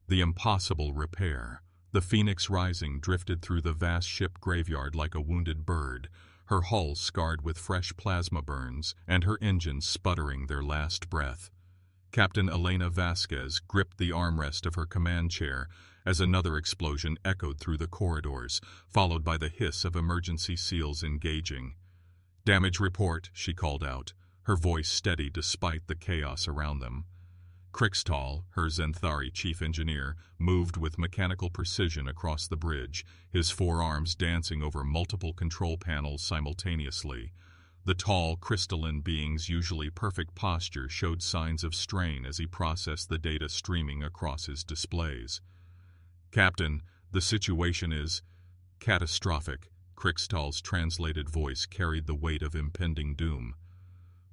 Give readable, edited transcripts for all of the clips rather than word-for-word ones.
The impossible repair. The Phoenix Rising drifted through the vast ship graveyard like a wounded bird, her hull scarred with fresh plasma burns and her engines sputtering their last breath. Captain Elena Vasquez gripped the armrest of her command chair as another explosion echoed through the corridors, followed by the hiss of emergency seals engaging. "Damage report," she called out, her voice steady despite the chaos around them. Crixtal, her Zenthari chief engineer, moved with mechanical precision across the bridge, his forearms dancing over multiple control panels simultaneously. The tall, crystalline being's usually perfect posture showed signs of strain as he processed the data streaming across his displays. "Captain, the situation is catastrophic," Crixtal's translated voice carried the weight of impending doom.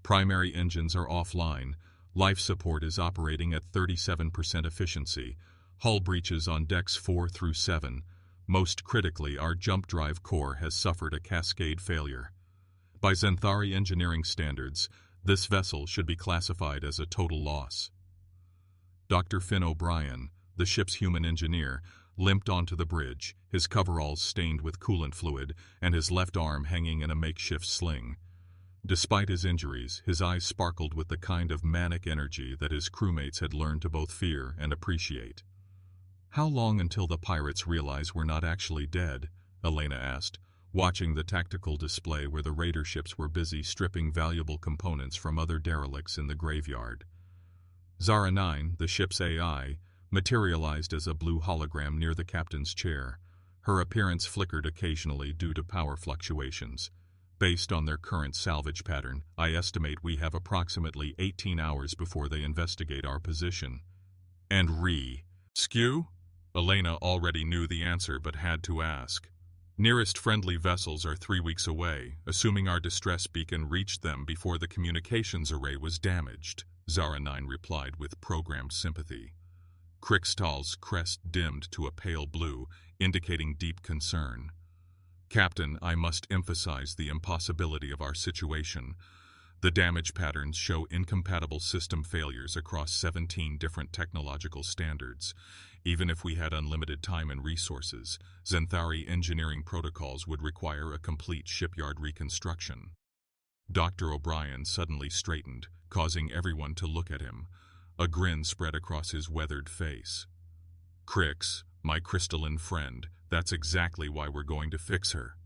"Primary engines are offline. Life support is operating at 37% efficiency. Hull breaches on decks 4 through 7. Most critically, our jump drive core has suffered a cascade failure. By Zenthari engineering standards, this vessel should be classified as a total loss." Dr. Finn O'Brien, the ship's human engineer, limped onto the bridge, his coveralls stained with coolant fluid and his left arm hanging in a makeshift sling. Despite his injuries, his eyes sparkled with the kind of manic energy that his crewmates had learned to both fear and appreciate. "How long until the pirates realize we're not actually dead?" Elena asked, watching the tactical display where the raider ships were busy stripping valuable components from other derelicts in the graveyard. Zara 9, the ship's AI, materialized as a blue hologram near the captain's chair. Her appearance flickered occasionally due to power fluctuations. "Based on their current salvage pattern, I estimate we have approximately 18 hours before they investigate our position." "And skew?" Elena already knew the answer but had to ask. "Nearest friendly vessels are 3 weeks away, assuming our distress beacon reached them before the communications array was damaged," Zara 9 replied with programmed sympathy. Crixtal's crest dimmed to a pale blue, indicating deep concern. "Captain, I must emphasize the impossibility of our situation. The damage patterns show incompatible system failures across 17 different technological standards. Even if we had unlimited time and resources, Zenthari engineering protocols would require a complete shipyard reconstruction." Dr. O'Brien suddenly straightened, causing everyone to look at him. A grin spread across his weathered face. "Crix, my crystalline friend, that's exactly why we're going to fix her."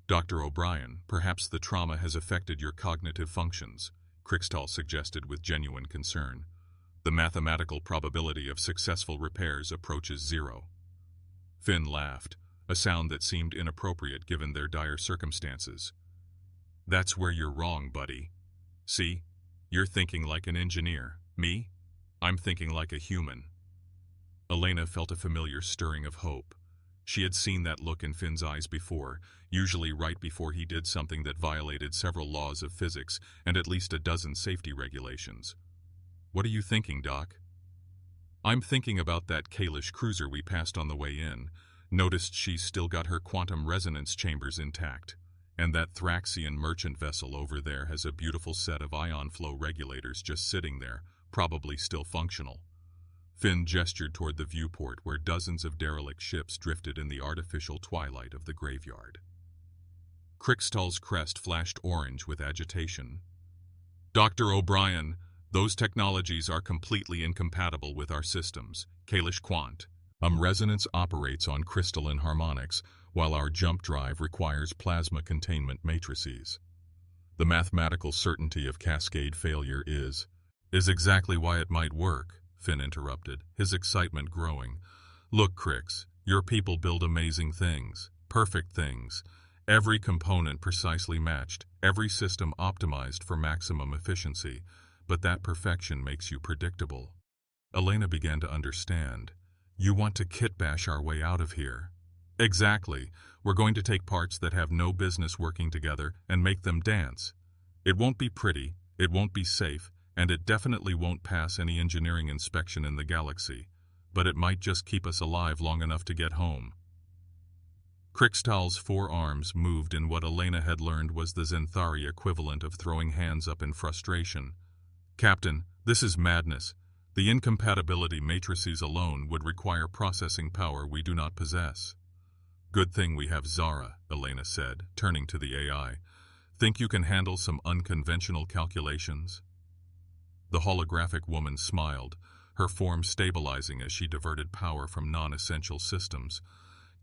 "Dr. O'Brien, perhaps the trauma has affected your cognitive functions," Crixtal suggested with genuine concern. "The mathematical probability of successful repairs approaches 0. Finn laughed, a sound that seemed inappropriate given their dire circumstances. "That's where you're wrong, buddy. See, you're thinking like an engineer. Me? I'm thinking like a human." Elena felt a familiar stirring of hope. She had seen that look in Finn's eyes before, usually right before he did something that violated several laws of physics and at least a dozen safety regulations. "What are you thinking, Doc?" "I'm thinking about that Kalish cruiser we passed on the way in. Noticed she's still got her quantum resonance chambers intact. And that Thraxian merchant vessel over there has a beautiful set of ion flow regulators just sitting there, probably still functional." Finn gestured toward the viewport where dozens of derelict ships drifted in the artificial twilight of the graveyard. Crixtal's crest flashed orange with agitation. "Dr. O'Brien, those technologies are completely incompatible with our systems. Kalish Quant. Resonance operates on crystalline harmonics, while our jump drive requires plasma containment matrices. The mathematical certainty of cascade failure is exactly why it might work," Finn interrupted, his excitement growing. "Look, Crix, your people build amazing things, perfect things. Every component precisely matched, every system optimized for maximum efficiency, but that perfection makes you predictable." Elena began to understand. "You want to kitbash our way out of here." "Exactly. We're going to take parts that have no business working together and make them dance. It won't be pretty, it won't be safe, and it definitely won't pass any engineering inspection in the galaxy, but it might just keep us alive long enough to get home." Crixtal's forearms moved in what Elena had learned was the Zenthari equivalent of throwing hands up in frustration. "Captain, this is madness. The incompatibility matrices alone would require processing power we do not possess. Good thing we have Zara, Elena said, turning to the AI. Think you can handle some unconventional calculations? The holographic woman smiled, her form stabilizing as she diverted power from non-essential systems.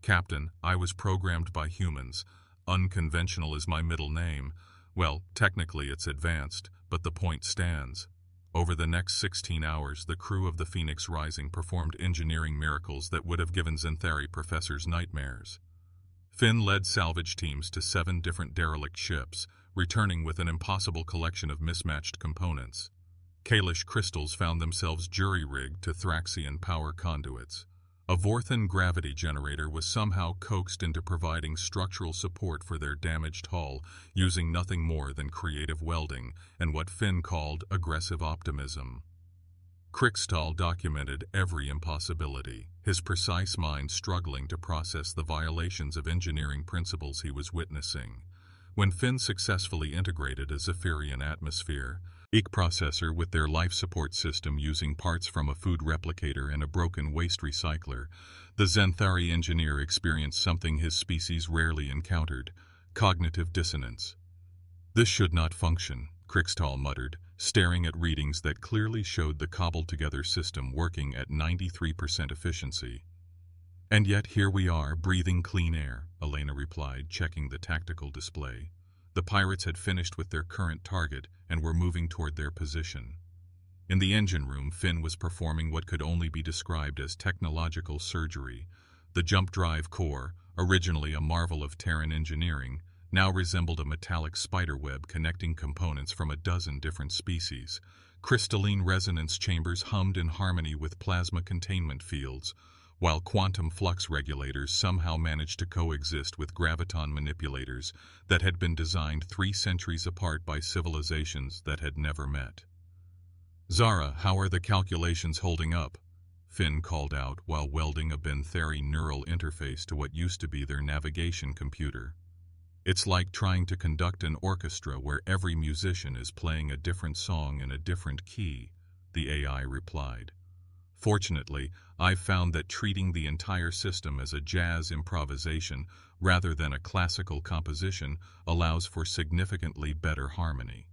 Captain, I was programmed by humans. Unconventional is my middle name. Well, technically it's advanced, but the point stands. Over the next 16 hours, the crew of the Phoenix Rising performed engineering miracles that would have given Xanthari professors nightmares. Finn led salvage teams to 7 different derelict ships, returning with an impossible collection of mismatched components. Kalish crystals found themselves jury-rigged to Thraxian power conduits. A Vorthan gravity generator was somehow coaxed into providing structural support for their damaged hull, using nothing more than creative welding and what Finn called aggressive optimism. Krikstal documented every impossibility, his precise mind struggling to process the violations of engineering principles he was witnessing. When Finn successfully integrated a Zephyrian atmosphere, EEC processor with their life support system using parts from a food replicator and a broken waste recycler, the Xanthari engineer experienced something his species rarely encountered: cognitive dissonance. This should not function, Krikstal muttered, staring at readings that clearly showed the cobbled-together system working at 93% efficiency. And yet here we are, breathing clean air, Elena replied, checking the tactical display. The pirates had finished with their current target and were moving toward their position. In the engine room, Finn was performing what could only be described as technological surgery. The jump drive core, originally a marvel of Terran engineering, now resembled a metallic spiderweb connecting components from a dozen different species. Crystalline resonance chambers hummed in harmony with plasma containment fields, while quantum flux regulators somehow managed to coexist with graviton manipulators that had been designed 3 centuries apart by civilizations that had never met. Zara, how are the calculations holding up? Finn called out while welding a Bentheri neural interface to what used to be their navigation computer. It's like trying to conduct an orchestra where every musician is playing a different song in a different key, the AI replied. Fortunately, I've found that treating the entire system as a jazz improvisation rather than a classical composition allows for significantly better harmony.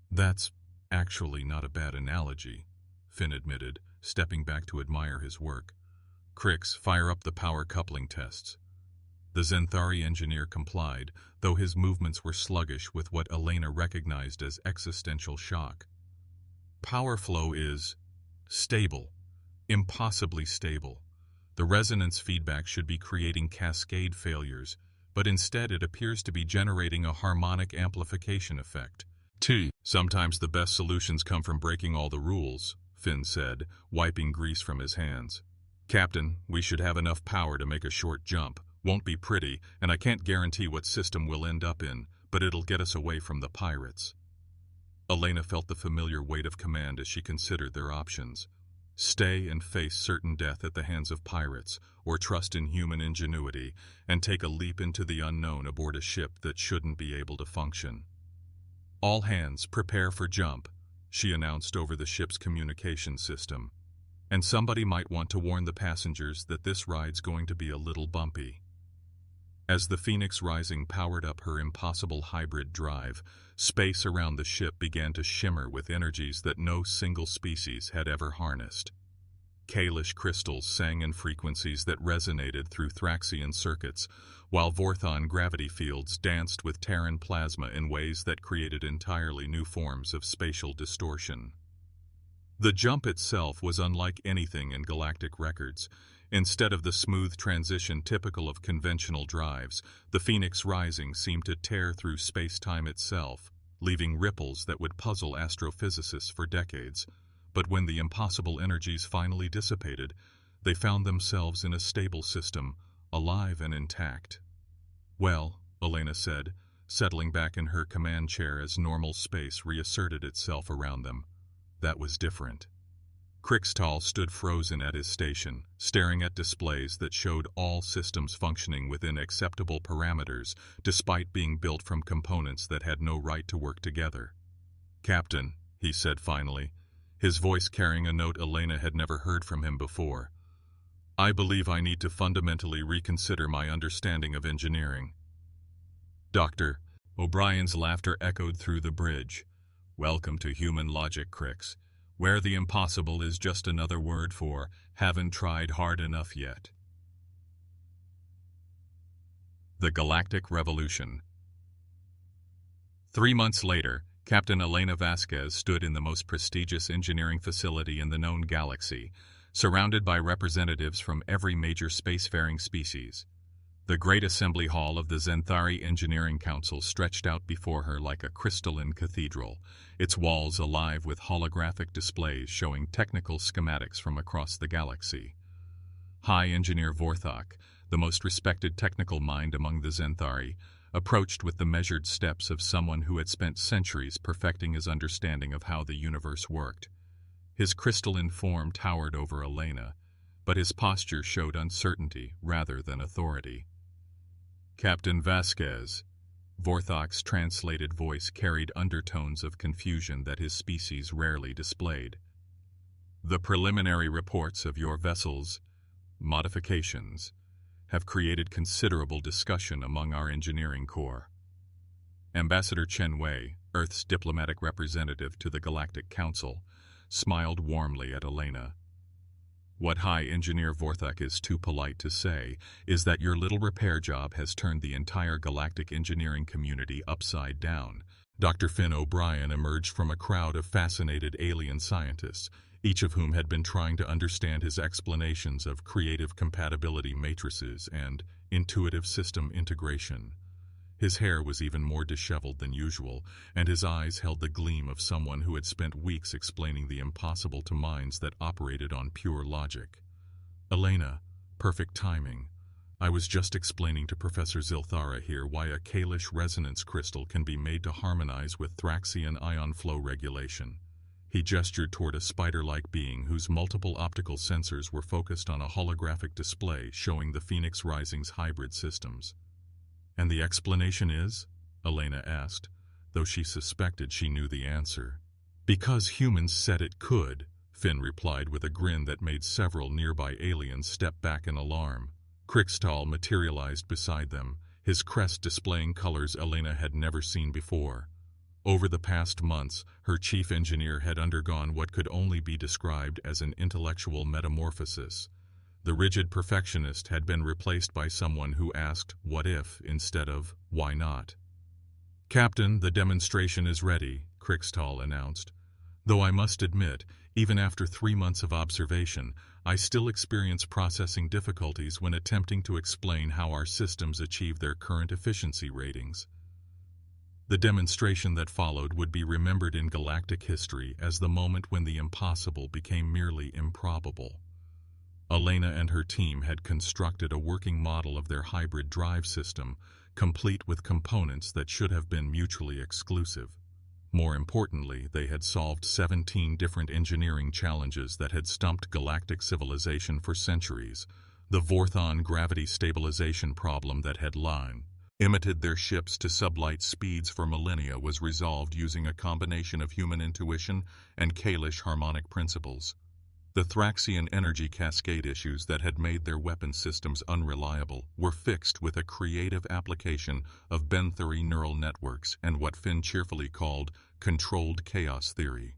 That's actually not a bad analogy, Finn admitted, stepping back to admire his work. Krix, fire up the power coupling tests. The Xanthari engineer complied, though his movements were sluggish with what Elena recognized as existential shock. Power flow is stable. Impossibly stable. The resonance feedback should be creating cascade failures, but instead it appears to be generating a harmonic amplification effect. Sometimes the best solutions come from breaking all the rules, Finn said, wiping grease from his hands. Captain, we should have enough power to make a short jump. Won't be pretty, and I can't guarantee what system we'll end up in, but it'll get us away from the pirates. Elena felt the familiar weight of command as she considered their options. Stay and face certain death at the hands of pirates, or trust in human ingenuity and take a leap into the unknown aboard a ship that shouldn't be able to function. All hands, prepare for jump, she announced over the ship's communication system. And somebody might want to warn the passengers that this ride's going to be a little bumpy. As the Phoenix Rising powered up her impossible hybrid drive, space around the ship began to shimmer with energies that no single species had ever harnessed. Kalish crystals sang in frequencies that resonated through Thraxian circuits, while Vorthon gravity fields danced with Terran plasma in ways that created entirely new forms of spatial distortion. The jump itself was unlike anything in galactic records. Instead of the smooth transition typical of conventional drives, the Phoenix Rising seemed to tear through space-time itself, leaving ripples that would puzzle astrophysicists for decades. But when the impossible energies finally dissipated, they found themselves in a stable system, alive and intact. Well, Elena said, settling back in her command chair as normal space reasserted itself around them. That was different. Krikstal stood frozen at his station, staring at displays that showed all systems functioning within acceptable parameters, despite being built from components that had no right to work together. Captain, he said finally, his voice carrying a note Elena had never heard from him before. "I believe I need to fundamentally reconsider my understanding of engineering." "Doctor," O'Brien's laughter echoed through the bridge. "Welcome to human logic, Crix, where the impossible is just another word for haven't tried hard enough yet." The Galactic Revolution. 3 months later, Captain Elena Vasquez stood in the most prestigious engineering facility in the known galaxy, surrounded by representatives from every major spacefaring species. The great assembly hall of the Zenthari Engineering Council stretched out before her like a crystalline cathedral, its walls alive with holographic displays showing technical schematics from across the galaxy. High Engineer Vorthok, the most respected technical mind among the Zenthari, approached with the measured steps of someone who had spent centuries perfecting his understanding of how the universe worked. His crystalline form towered over Elena, but his posture showed uncertainty rather than authority. "Captain Vasquez," Vorthok's translated voice carried undertones of confusion that his species rarely displayed. "The preliminary reports of your vessel's modifications have created considerable discussion among our engineering corps." Ambassador Chen Wei, Earth's diplomatic representative to the Galactic Council, smiled warmly at Elena. "What High Engineer Vorthok is too polite to say is that your little repair job has turned the entire galactic engineering community upside down." Dr. Finn O'Brien emerged from a crowd of fascinated alien scientists, each of whom had been trying to understand his explanations of creative compatibility matrices and intuitive system integration. His hair was even more disheveled than usual, and his eyes held the gleam of someone who had spent weeks explaining the impossible to minds that operated on pure logic. "Elena, perfect timing. I was just explaining to Professor Zilthara here why a Kalish resonance crystal can be made to harmonize with Thraxian ion flow regulation." He gestured toward a spider-like being whose multiple optical sensors were focused on a holographic display showing the Phoenix Rising's hybrid systems. "And the explanation is?" Elena asked, though she suspected she knew the answer. "Because humans said it could," Finn replied with a grin that made several nearby aliens step back in alarm. Crixtal materialized beside them, his crest displaying colors Elena had never seen before. Over the past months, her chief engineer had undergone what could only be described as an intellectual metamorphosis. The rigid perfectionist had been replaced by someone who asked, "What if?" instead of, "Why not?" "Captain, the demonstration is ready," Crixtal announced. "Though I must admit, even after 3 months of observation, I still experience processing difficulties when attempting to explain how our systems achieve their current efficiency ratings." The demonstration that followed would be remembered in galactic history as the moment when the impossible became merely improbable. Elena and her team had constructed a working model of their hybrid drive system, complete with components that should have been mutually exclusive. More importantly, they had solved 17 different engineering challenges that had stumped galactic civilization for centuries. The Vorthon gravity stabilization problem that had limited their ships to sublight speeds for millennia was resolved using a combination of human intuition and Kalish harmonic principles. The Thraxian energy cascade issues that had made their weapon systems unreliable were fixed with a creative application of Benthari neural networks and what Finn cheerfully called controlled chaos theory.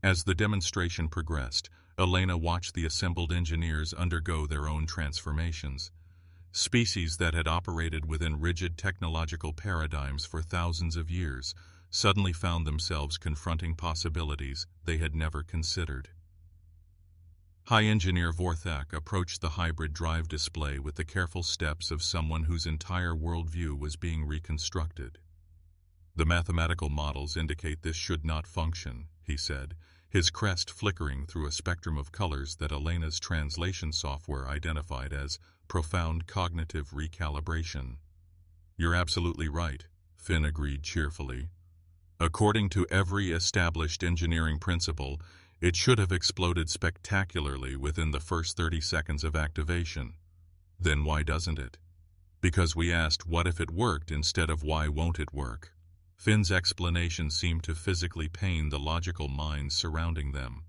As the demonstration progressed, Elena watched the assembled engineers undergo their own transformations. Species that had operated within rigid technological paradigms for thousands of years suddenly found themselves confronting possibilities they had never considered. High Engineer Vorthok approached the hybrid drive display with the careful steps of someone whose entire worldview was being reconstructed. "The mathematical models indicate this should not function," he said, his crest flickering through a spectrum of colors that Elena's translation software identified as profound cognitive recalibration. "You're absolutely right," Finn agreed cheerfully. "According to every established engineering principle, it should have exploded spectacularly within the first 30 seconds of activation. Then why doesn't it? Because we asked what if it worked instead of why won't it work." Finn's explanation seemed to physically pain the logical minds surrounding them.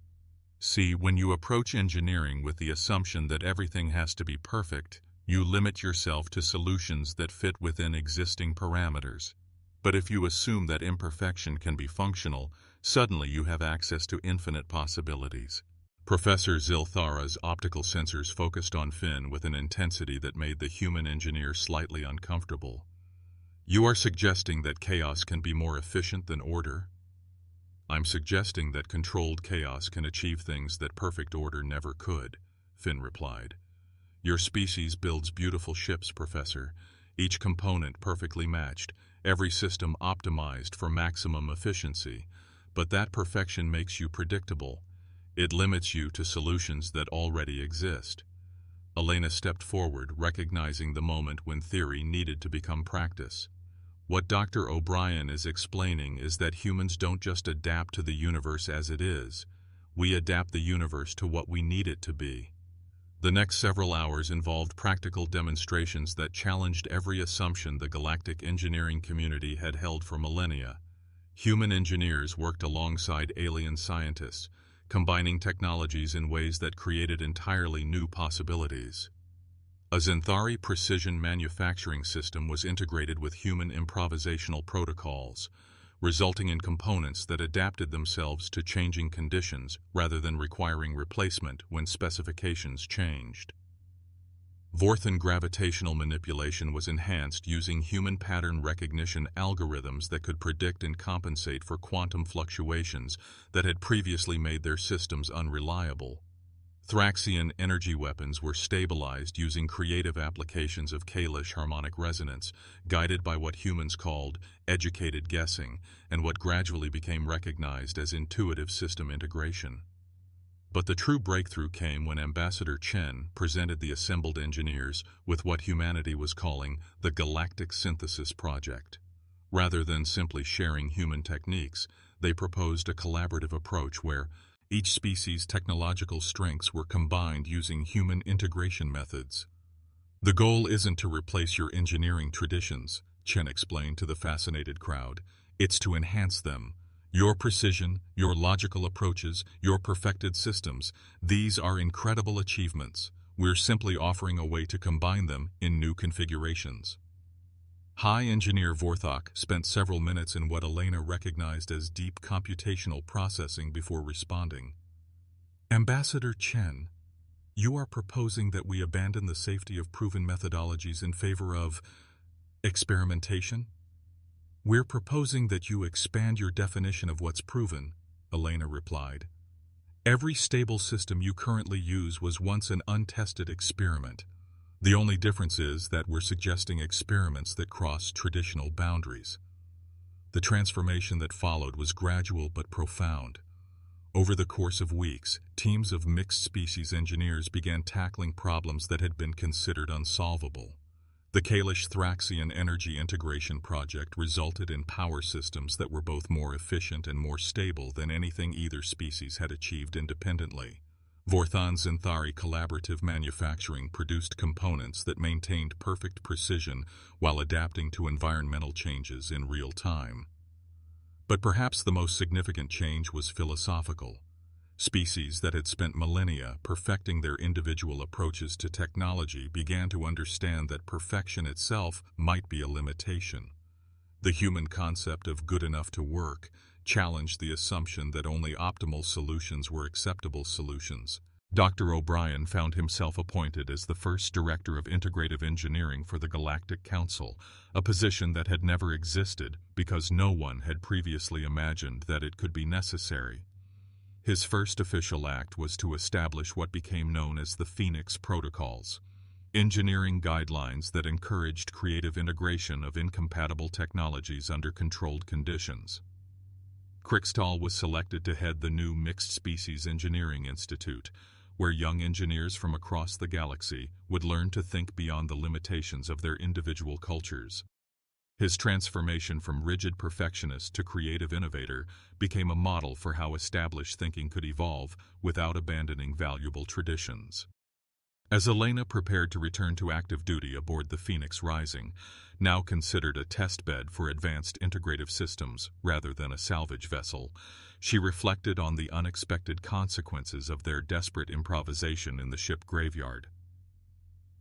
See, when you approach engineering with the assumption that everything has to be perfect, you limit yourself to solutions that fit within existing parameters. But if you assume that imperfection can be functional, suddenly you have access to infinite possibilities. Professor Zilthara's optical sensors focused on Finn with an intensity that made the human engineer slightly uncomfortable. You are suggesting that chaos can be more efficient than order? I'm suggesting that controlled chaos can achieve things that perfect order never could, Finn replied. Your species builds beautiful ships, Professor, each component perfectly matched, every system optimized for maximum efficiency. But that perfection makes you predictable. It limits you to solutions that already exist. Elena stepped forward, recognizing the moment when theory needed to become practice. What Dr. O'Brien is explaining is that humans don't just adapt to the universe as it is. We adapt the universe to what we need it to be. The next several hours involved practical demonstrations that challenged every assumption the galactic engineering community had held for millennia. Human engineers worked alongside alien scientists, combining technologies in ways that created entirely new possibilities. A Zenthari precision manufacturing system was integrated with human improvisational protocols, resulting in components that adapted themselves to changing conditions rather than requiring replacement when specifications changed. Vorthan gravitational manipulation was enhanced using human pattern recognition algorithms that could predict and compensate for quantum fluctuations that had previously made their systems unreliable. Thraxian energy weapons were stabilized using creative applications of Kalish harmonic resonance, guided by what humans called educated guessing and what gradually became recognized as intuitive system integration. But the true breakthrough came when Ambassador Chen presented the assembled engineers with what humanity was calling the Galactic Synthesis Project. Rather than simply sharing human techniques, they proposed a collaborative approach where each species' technological strengths were combined using human integration methods. The goal isn't to replace your engineering traditions, Chen explained to the fascinated crowd. It's to enhance them. Your precision, your logical approaches, your perfected systems, these are incredible achievements. We're simply offering a way to combine them in new configurations. High Engineer Vorthok spent several minutes in what Elena recognized as deep computational processing before responding. Ambassador Chen, you are proposing that we abandon the safety of proven methodologies in favor of experimentation? We're proposing that you expand your definition of what's proven, Elena replied. Every stable system you currently use was once an untested experiment. The only difference is that we're suggesting experiments that cross traditional boundaries. The transformation that followed was gradual but profound. Over the course of weeks, teams of mixed-species engineers began tackling problems that had been considered unsolvable. The Kalish-Thraxian Energy Integration Project resulted in power systems that were both more efficient and more stable than anything either species had achieved independently. Vorthan Zenthari Collaborative Manufacturing produced components that maintained perfect precision while adapting to environmental changes in real time. But perhaps the most significant change was philosophical. Species that had spent millennia perfecting their individual approaches to technology began to understand that perfection itself might be a limitation. The human concept of good enough to work challenged the assumption that only optimal solutions were acceptable solutions. Dr. O'Brien found himself appointed as the first Director of Integrative Engineering for the Galactic Council, a position that had never existed because no one had previously imagined that it could be necessary. His first official act was to establish what became known as the Phoenix Protocols, engineering guidelines that encouraged creative integration of incompatible technologies under controlled conditions. Krikstal was selected to head the new Mixed Species Engineering Institute, where young engineers from across the galaxy would learn to think beyond the limitations of their individual cultures. His transformation from rigid perfectionist to creative innovator became a model for how established thinking could evolve without abandoning valuable traditions. As Elena prepared to return to active duty aboard the Phoenix Rising, now considered a test bed for advanced integrative systems rather than a salvage vessel, she reflected on the unexpected consequences of their desperate improvisation in the ship graveyard.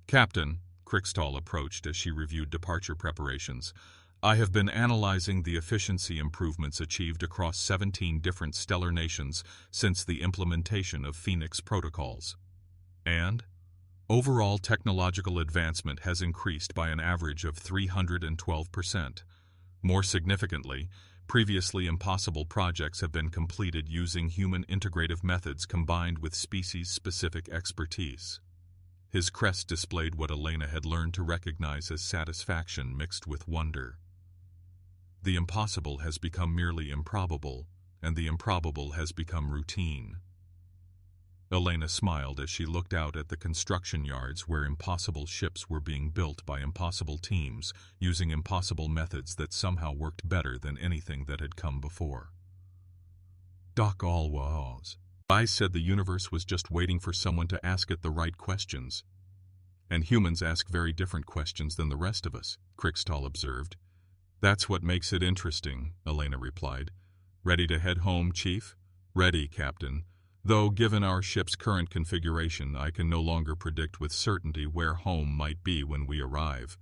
"Captain," Crickstall approached as she reviewed departure preparations, "I have been analyzing the efficiency improvements achieved across 17 different stellar nations since the implementation of Phoenix protocols. And overall technological advancement has increased by an average of 312%. More significantly, previously impossible projects have been completed using human integrative methods combined with species-specific expertise." His crest displayed what Elena had learned to recognize as satisfaction mixed with wonder. The impossible has become merely improbable, and the improbable has become routine. Elena smiled as she looked out at the construction yards where impossible ships were being built by impossible teams using impossible methods that somehow worked better than anything that had come before. "Doc Always. I said the universe was just waiting for someone to ask it the right questions. And humans ask very different questions than the rest of us," Crickstall observed. "That's what makes it interesting," Elena replied. "Ready to head home, Chief?" "Ready, Captain. Though, given our ship's current configuration, I can no longer predict with certainty where home might be when we arrive."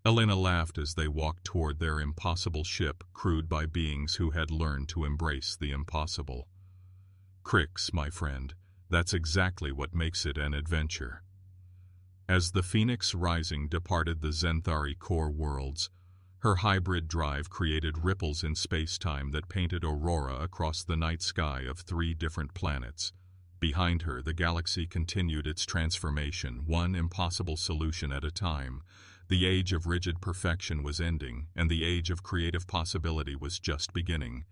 Elena laughed as they walked toward their impossible ship, crewed by beings who had learned to embrace the impossible. "Cricks, my friend, that's exactly what makes it an adventure." As the Phoenix Rising departed the Zenthari core worlds, her hybrid drive created ripples in space-time that painted aurora across the night sky of 3 different planets. Behind her, the galaxy continued its transformation, one impossible solution at a time. The age of rigid perfection was ending, and the age of creative possibility was just beginning.